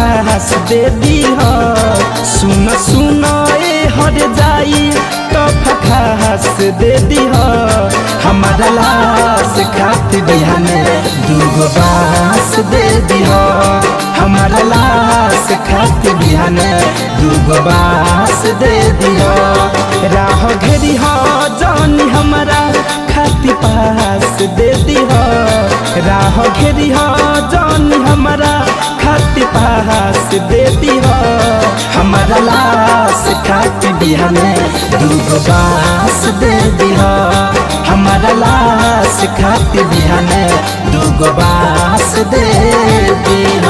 खास दे दीह। सुन सुन ए हर जाई तो खास दे दीह। हमारा लाश खातिर बिहाने दूगो बांस दे दीह। हमारा लाश खातिर बिहाने दूगो बांस दे दीह। राह घेरी हो जानी हमारा खातिर पास दे दीह। राह घेरी हो जानी हमारा खातिर पास दे दीह। हमारा लाश खातिर बिहाने दूगो बांस दे दीह। हमारा लाश खातिर बिहाने दूगो बांस दे दीह।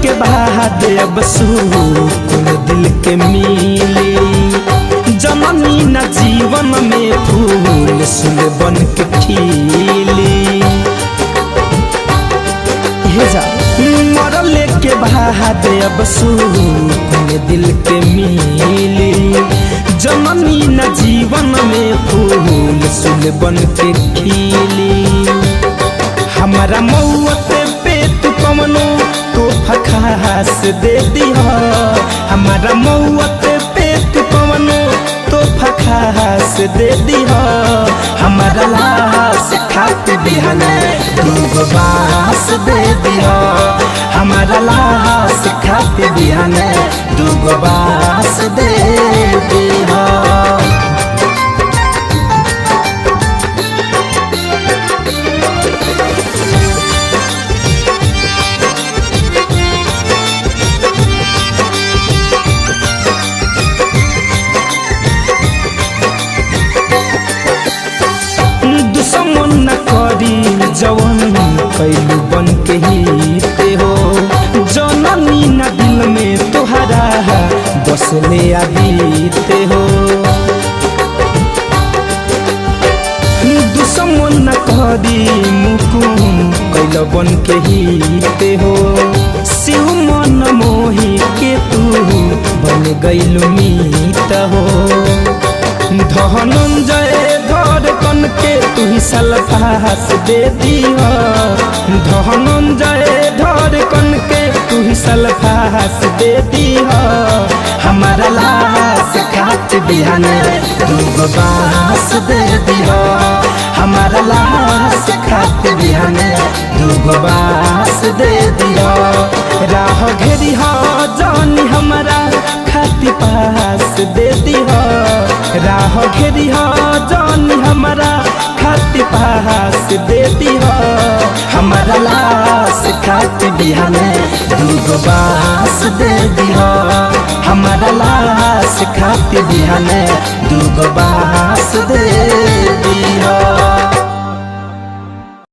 के बाद अब सुकून दिल के मिली। जननी न जीवन में फूल सुन बन के खिली। मरले के बाद अब सुकून दिल के मिली। जननी न जीवन में फूल सुन बन के खिली। हमारा मौत पे तू कमनो तो खास दे दीह। हमारा मौत पे तू कवनो तो खास दे दीह। हमारा लाश खातिर बिहाने दूगो बांस दे दीह। हमारा लाश खातिर बिहाने दूगो बांस दे दीह। जवन कैलू बन के ही हो। जननी न दिल में तुहरा बसले आदीते हो। दुश्मन न करी मुकुम कैल बन के ही हो। शिव मन मोही के तू बन गैलू मीत हो। धनंजय धड़कन के तू ही सल्फास दे दीह। धनंजय धड़कन के तू ही सल्फास दे दीह। हमारा लाश खातिर बिहाने दूगो बांस दे दीह। हमारा लाश खातिर बिहाने दूगो बांस दे दीह। राह घेरी हो जानी हमारा खातिर पास दे दीह। राह घेरी हो जानी हमारा खातिर पास दे दीह। हमारा लाश खातिर बिहाने दूगो बांस दे दीह। हमारा लाश खातिर बिहाने दूगो बांस दे दीह।